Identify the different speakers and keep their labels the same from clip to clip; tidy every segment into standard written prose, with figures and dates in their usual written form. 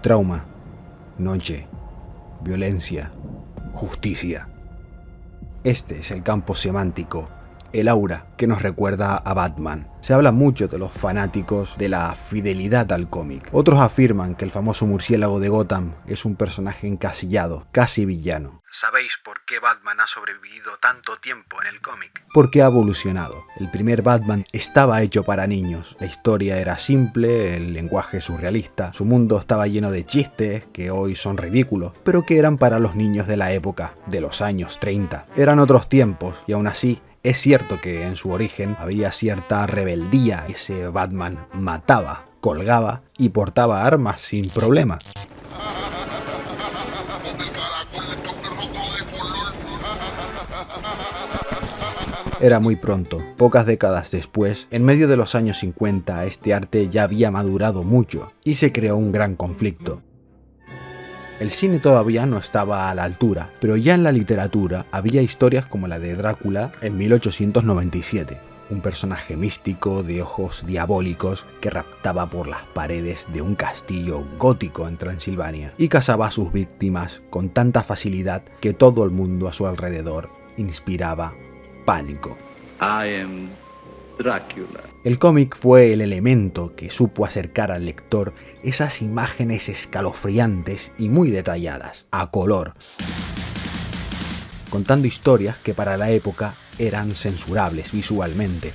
Speaker 1: Trauma, noche, violencia, justicia. Este es el campo semántico, el aura que nos recuerda a Batman. Se habla mucho de los fanáticos de la fidelidad al cómic. Otros afirman que el famoso murciélago de Gotham es un personaje encasillado, casi villano. ¿Sabéis por qué Batman ha sobrevivido tanto tiempo en el cómic? Porque ha evolucionado. El primer Batman estaba hecho para niños. La historia era simple, el lenguaje surrealista, su mundo estaba lleno de chistes que hoy son ridículos, pero que eran para los niños de la época, de los años 30. Eran otros tiempos y aún así es cierto que en su origen había cierta rebeldía. Ese Batman mataba, colgaba y portaba armas sin problema. Era muy pronto, pocas décadas después, en medio de los años 50, este arte ya había madurado mucho y se creó un gran conflicto. El cine todavía no estaba a la altura, pero ya en la literatura había historias como la de Drácula en 1897, un personaje místico de ojos diabólicos que raptaba por las paredes de un castillo gótico en Transilvania y cazaba a sus víctimas con tanta facilidad que todo el mundo a su alrededor inspiraba pánico.
Speaker 2: I am Drácula.
Speaker 1: El cómic fue el elemento que supo acercar al lector esas imágenes escalofriantes y muy detalladas, a color, contando historias que para la época eran censurables visualmente.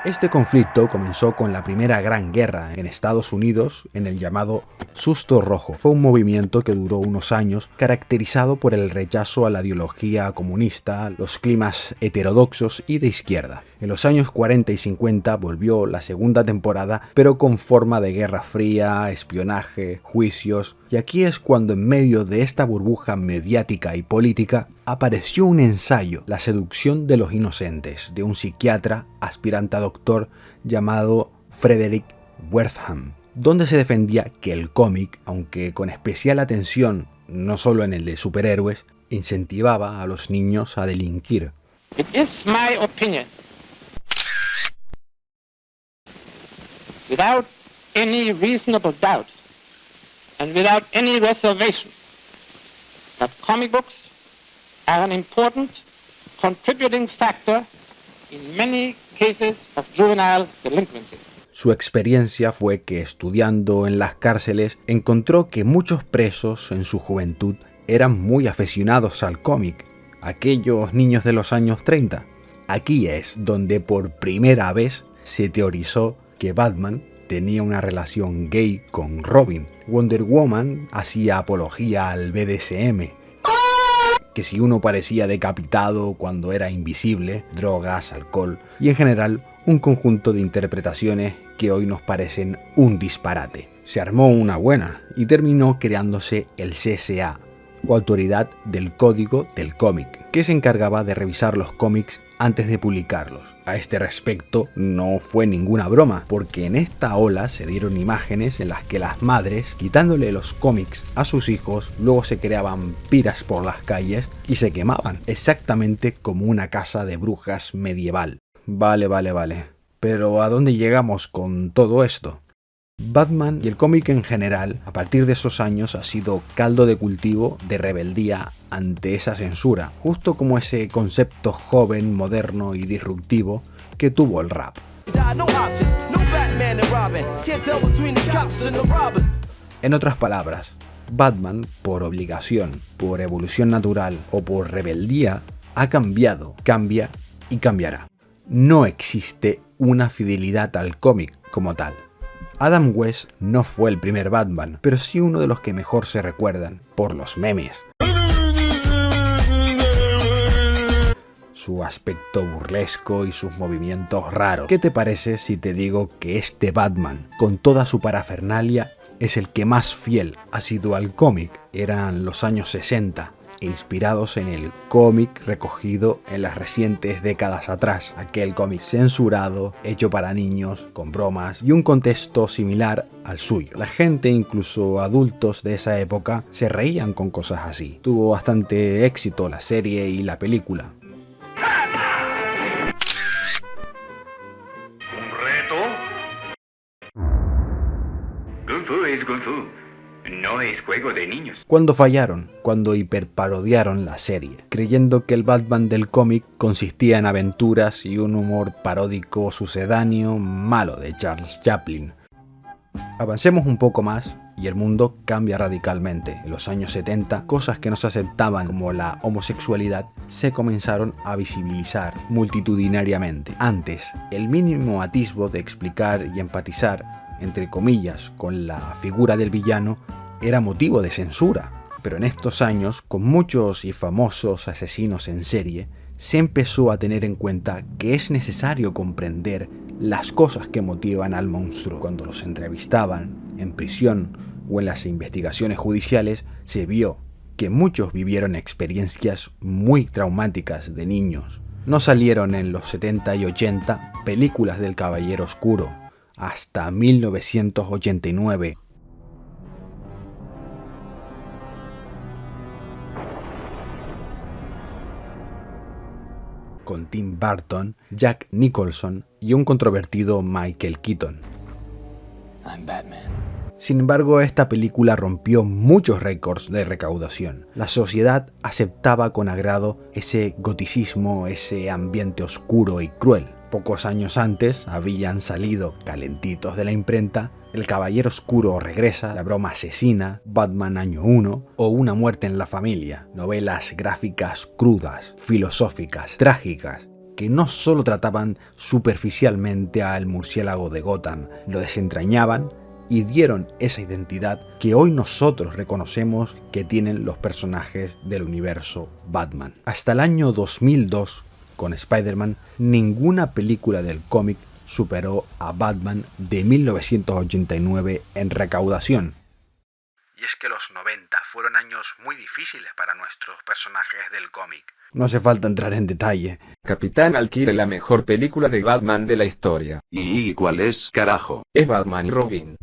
Speaker 1: Este conflicto comenzó con la Primera Gran Guerra en Estados Unidos en el llamado Susto Rojo. Fue un movimiento que duró unos años, caracterizado por el rechazo a la ideología comunista, los climas heterodoxos y de izquierda. En los años 40 y 50 volvió la segunda temporada, pero con forma de guerra fría, espionaje, juicios, y aquí es cuando en medio de esta burbuja mediática y política apareció un ensayo, La seducción de los inocentes, de un psiquiatra aspirante a doctor llamado Frederick Wertham, donde se defendía que el cómic, aunque con especial atención no solo en el de superhéroes, incentivaba a los niños a delinquir.
Speaker 3: It is my opinion, without any reasonable doubt and without any reservation, that comic books are an important contributing factor in many cases of juvenile delinquency.
Speaker 1: Su experiencia fue que estudiando en las cárceles encontró que muchos presos en su juventud eran muy aficionados al cómic, aquellos niños de los años 30. Aquí es donde por primera vez se teorizó que Batman tenía una relación gay con Robin. Wonder Woman hacía apología al BDSM, que si uno parecía decapitado cuando era invisible, drogas, alcohol y en general un conjunto de interpretaciones que hoy nos parecen un disparate. Se armó una buena y terminó creándose el CSA, o Autoridad del Código del Cómic, que se encargaba de revisar los cómics antes de publicarlos. A este respecto no fue ninguna broma, porque en esta ola se dieron imágenes en las que las madres, quitándole los cómics a sus hijos, luego se creaban piras por las calles y se quemaban, exactamente como una casa de brujas medieval. Vale. Pero ¿a dónde llegamos con todo esto? Batman y el cómic en general, a partir de esos años, ha sido caldo de cultivo de rebeldía ante esa censura, justo como ese concepto joven, moderno y disruptivo que tuvo el rap. En otras palabras, Batman, por obligación, por evolución natural o por rebeldía, ha cambiado, cambia y cambiará. No existe una fidelidad al cómic como tal. Adam West no fue el primer Batman, pero sí uno de los que mejor se recuerdan, por los memes. Su aspecto burlesco y sus movimientos raros. ¿Qué te parece si te digo que este Batman, con toda su parafernalia, es el que más fiel ha sido al cómic? Eran los años 60 inspirados en el cómic recogido en las recientes décadas atrás, aquel cómic censurado, hecho para niños, con bromas y un contexto similar al suyo. La gente, incluso adultos de esa época, se reían con cosas así. Tuvo bastante éxito la serie y la película.
Speaker 4: ¿Un reto? Kung Fu es Kung Fu. No es juego de niños.
Speaker 1: Cuando fallaron, cuando hiperparodiaron la serie, creyendo que el Batman del cómic consistía en aventuras y un humor paródico sucedáneo malo de Charles Chaplin. Avancemos un poco más y el mundo cambia radicalmente. En los años 70, cosas que no se aceptaban como la homosexualidad se comenzaron a visibilizar multitudinariamente. Antes, el mínimo atisbo de explicar y empatizar, entre comillas, con la figura del villano era motivo de censura. Pero en estos años, con muchos y famosos asesinos en serie, se empezó a tener en cuenta que es necesario comprender las cosas que motivan al monstruo. Cuando los entrevistaban en prisión o en las investigaciones judiciales, se vio que muchos vivieron experiencias muy traumáticas de niños. No salieron en los 70 y 80 películas del Caballero Oscuro, hasta 1989. Con Tim Burton, Jack Nicholson y un controvertido Michael Keaton.
Speaker 5: I'm Batman.
Speaker 1: Sin embargo, esta película rompió muchos récords de recaudación. La sociedad aceptaba con agrado ese goticismo, ese ambiente oscuro y cruel. Pocos años antes habían salido, calentitos de la imprenta, El Caballero Oscuro regresa, La broma asesina, Batman Año 1 o Una muerte en la familia. Novelas gráficas crudas, filosóficas, trágicas, que no solo trataban superficialmente al murciélago de Gotham, lo desentrañaban y dieron esa identidad que hoy nosotros reconocemos que tienen los personajes del universo Batman. Hasta el año 2002, con Spider-Man, ninguna película del cómic superó a Batman de 1989 en recaudación. Y es que los 90 fueron años muy difíciles para nuestros personajes del cómic. No hace falta entrar en detalle.
Speaker 6: Capitán Alquire, la mejor película de Batman de la historia.
Speaker 5: ¿Y cuál es, carajo?
Speaker 6: Es Batman y Robin.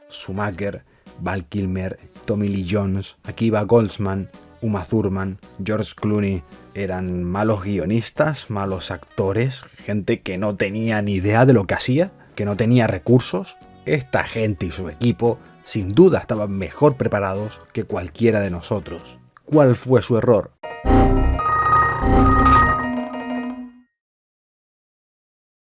Speaker 1: Schumacher, Val Kilmer, Tommy Lee Jones, Akiva Goldsman, Uma Thurman, George Clooney eran malos guionistas, malos actores, gente que no tenía ni idea de lo que hacía, que no tenía recursos. Esta gente y su equipo sin duda estaban mejor preparados que cualquiera de nosotros. ¿Cuál fue su error?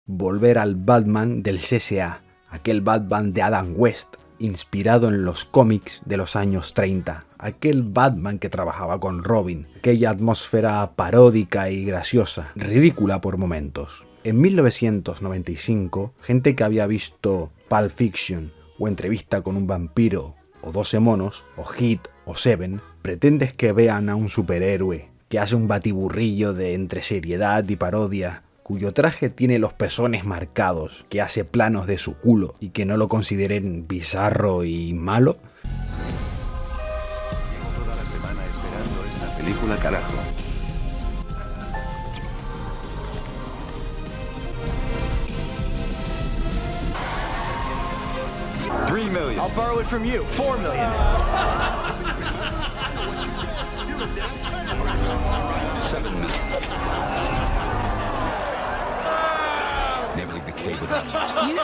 Speaker 1: Volver al Batman del CSA, aquel Batman de Adam West, inspirado en los cómics de los años 30, aquel Batman que trabajaba con Robin, aquella atmósfera paródica y graciosa, ridícula por momentos. En 1995, gente que había visto Pulp Fiction o Entrevista con un vampiro o 12 monos o Hit o Seven, pretendes que vean a un superhéroe que hace un batiburrillo de entre seriedad y parodia, cuyo traje tiene los pezones marcados, que hace planos de su culo y que no lo consideren bizarro y malo.
Speaker 5: Llevo toda la semana esperando esta película, carajo. $3 million.
Speaker 7: I'll borrow it from you. $4 million.
Speaker 5: $7 million. Never leave the cave without me.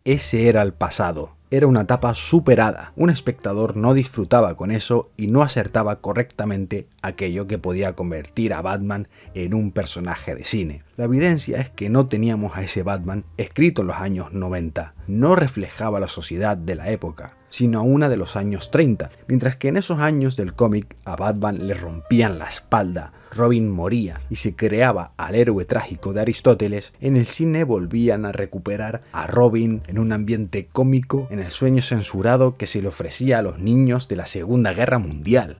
Speaker 1: Ese era el pasado. Era una etapa superada. Un espectador no disfrutaba con eso y no acertaba correctamente aquello que podía convertir a Batman en un personaje de cine. La evidencia es que no teníamos a ese Batman escrito en los años 90. No reflejaba la sociedad de la época, sino a una de los años 30. Mientras que en esos años del cómic a Batman le rompían la espalda, Robin moría y se creaba al héroe trágico de Aristóteles, en el cine volvían a recuperar a Robin en un ambiente cómico, en el sueño censurado que se le ofrecía a los niños de la Segunda Guerra Mundial.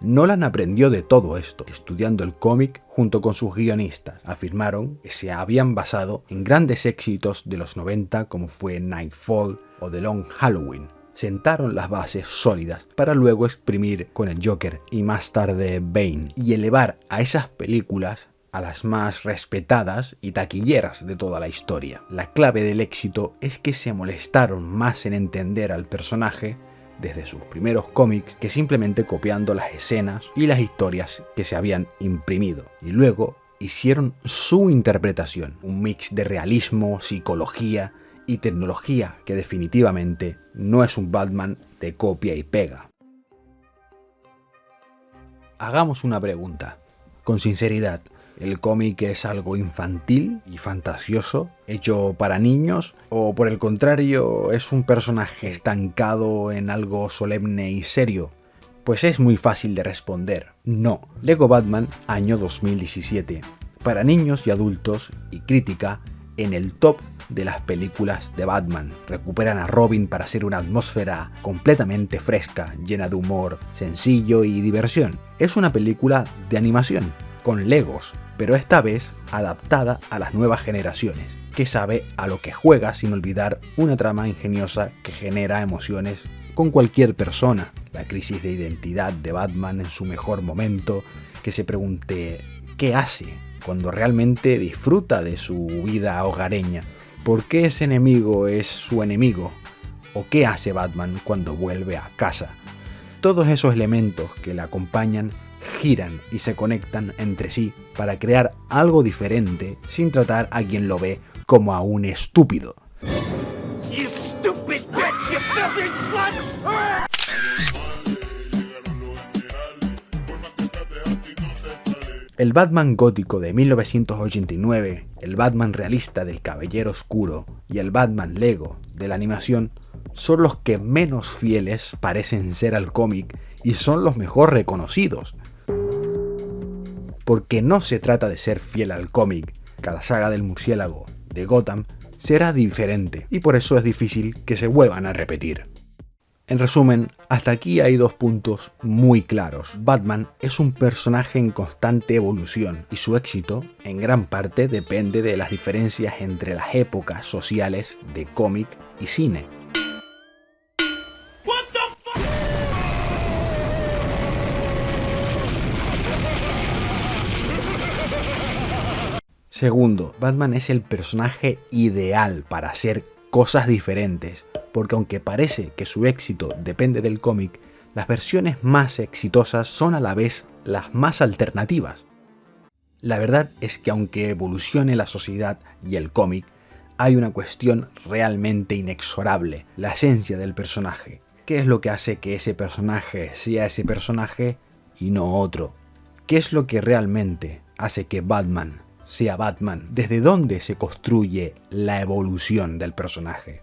Speaker 1: Nolan aprendió de todo esto estudiando el cómic junto con sus guionistas. Afirmaron que se habían basado en grandes éxitos de los 90 como fue Nightfall o The Long Halloween. Sentaron las bases sólidas para luego exprimir con el Joker y más tarde Bane y elevar a esas películas a las más respetadas y taquilleras de toda la historia. La clave del éxito es que se molestaron más en entender al personaje desde sus primeros cómics que simplemente copiando las escenas y las historias que se habían imprimido. Y luego hicieron su interpretación, un mix de realismo, psicología y tecnología que definitivamente no es un Batman de copia y pega. Hagamos una pregunta, con sinceridad. ¿El cómic es algo infantil y fantasioso, hecho para niños? ¿O por el contrario, es un personaje estancado en algo solemne y serio? Pues es muy fácil de responder. No. Lego Batman, año 2017. Para niños y adultos y crítica en el top de las películas de Batman. Recuperan a Robin para hacer una atmósfera completamente fresca, llena de humor, sencillo y diversión. Es una película de animación, con Legos, pero esta vez adaptada a las nuevas generaciones, que sabe a lo que juega sin olvidar una trama ingeniosa que genera emociones con cualquier persona. La crisis de identidad de Batman en su mejor momento, que se pregunte ¿qué hace cuando realmente disfruta de su vida hogareña? ¿Por qué ese enemigo es su enemigo? ¿O qué hace Batman cuando vuelve a casa? Todos esos elementos que le acompañan giran y se conectan entre sí para crear algo diferente sin tratar a quien lo ve como a un estúpido.
Speaker 7: You stupid bitch, you filthy slut!
Speaker 1: El Batman gótico de 1989, el Batman realista del Caballero Oscuro y el Batman Lego de la animación son los que menos fieles parecen ser al cómic y son los mejor reconocidos. Porque no se trata de ser fiel al cómic, cada saga del murciélago de Gotham será diferente y por eso es difícil que se vuelvan a repetir. En resumen, hasta aquí hay dos puntos muy claros. Batman es un personaje en constante evolución y su éxito en gran parte depende de las diferencias entre las épocas sociales de cómic y cine. Segundo, Batman es el personaje ideal para hacer cosas diferentes, porque aunque parece que su éxito depende del cómic, las versiones más exitosas son a la vez las más alternativas. La verdad es que aunque evolucione la sociedad y el cómic, hay una cuestión realmente inexorable, la esencia del personaje. ¿Qué es lo que hace que ese personaje sea ese personaje y no otro? ¿Qué es lo que realmente hace que Batman sea Batman? ¿Desde dónde se construye la evolución del personaje?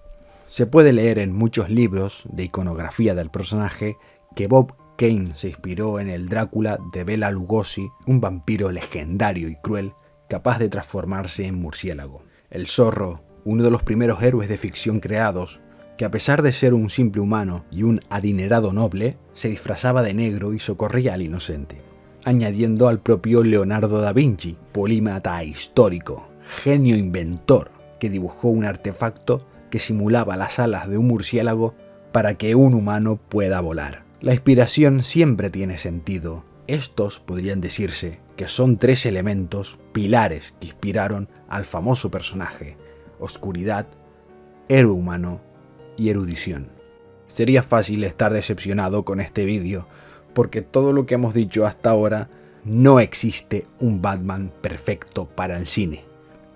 Speaker 1: Se puede leer en muchos libros de iconografía del personaje que Bob Kane se inspiró en el Drácula de Bela Lugosi, un vampiro legendario y cruel capaz de transformarse en murciélago. El Zorro, uno de los primeros héroes de ficción creados, que a pesar de ser un simple humano y un adinerado noble, se disfrazaba de negro y socorría al inocente. Añadiendo al propio Leonardo da Vinci, polímata histórico, genio inventor, que dibujó un artefacto que simulaba las alas de un murciélago para que un humano pueda volar. La inspiración siempre tiene sentido. Estos podrían decirse que son tres elementos pilares que inspiraron al famoso personaje: oscuridad, héroe humano y erudición. Sería fácil estar decepcionado con este vídeo, porque todo lo que hemos dicho hasta ahora, no existe un Batman perfecto para el cine.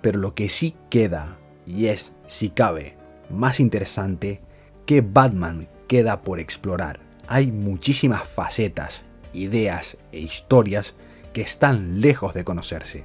Speaker 1: Pero lo que sí queda, y es, si cabe, más interesante, que Batman queda por explorar. Hay muchísimas facetas, ideas e historias que están lejos de conocerse.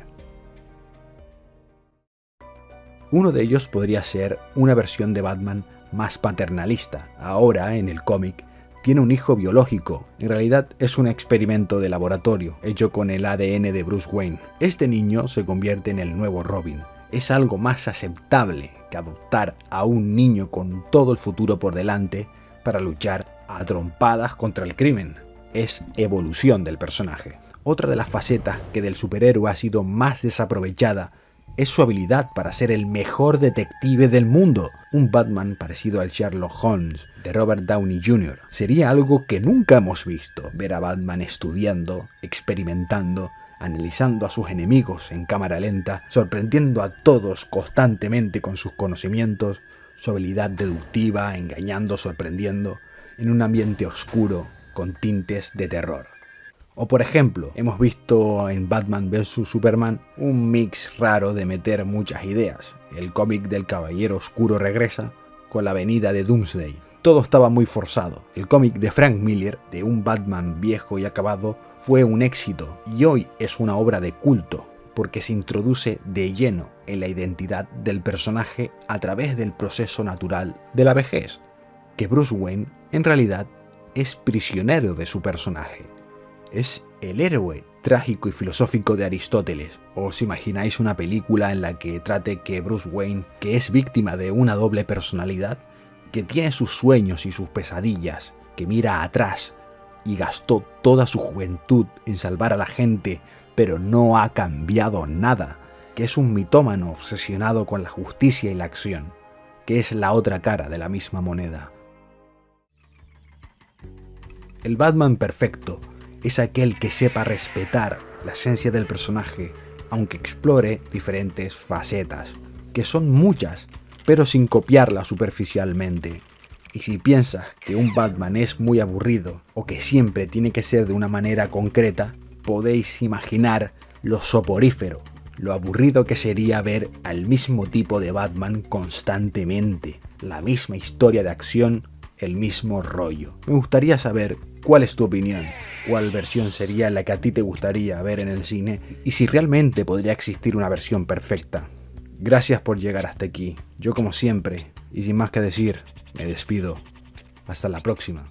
Speaker 1: Uno de ellos podría ser una versión de Batman más paternalista. Ahora, en el cómic, tiene un hijo biológico. En realidad es un experimento de laboratorio hecho con el ADN de Bruce Wayne. Este niño se convierte en el nuevo Robin. Es algo más aceptable que adoptar a un niño con todo el futuro por delante para luchar a trompadas contra el crimen. es evolución del personaje. Otra de las facetas que del superhéroe ha sido más desaprovechada es su habilidad para ser el mejor detective del mundo. Un Batman parecido al Sherlock Holmes de Robert Downey Jr. sería algo que nunca hemos visto. Ver a Batman estudiando, experimentando, analizando a sus enemigos en cámara lenta, sorprendiendo a todos constantemente con sus conocimientos, su habilidad deductiva, engañando, sorprendiendo, en un ambiente oscuro con tintes de terror. O por ejemplo, hemos visto en Batman vs Superman un mix raro de meter muchas ideas. El cómic del Caballero Oscuro regresa con la venida de Doomsday. Todo estaba muy forzado. El cómic de Frank Miller, de un Batman viejo y acabado, fue un éxito y hoy es una obra de culto porque se introduce de lleno en la identidad del personaje a través del proceso natural de la vejez, que Bruce Wayne en realidad es prisionero de su personaje. Es el héroe trágico y filosófico de Aristóteles. ¿Os imagináis una película en la que trate que Bruce Wayne, que es víctima de una doble personalidad, que tiene sus sueños y sus pesadillas, que mira atrás y gastó toda su juventud en salvar a la gente, pero no ha cambiado nada, que es un mitómano obsesionado con la justicia y la acción, que es la otra cara de la misma moneda? El Batman perfecto es aquel que sepa respetar la esencia del personaje, aunque explore diferentes facetas, que son muchas, pero sin copiarla superficialmente. Y si piensas que un Batman es muy aburrido o que siempre tiene que ser de una manera concreta, podéis imaginar lo soporífero, lo aburrido que sería ver al mismo tipo de Batman constantemente, la misma historia de acción, el mismo rollo. Me gustaría saber cuál es tu opinión, cuál versión sería la que a ti te gustaría ver en el cine y si realmente podría existir una versión perfecta. Gracias por llegar hasta aquí. Yo como siempre, y sin más que decir, me despido. Hasta la próxima.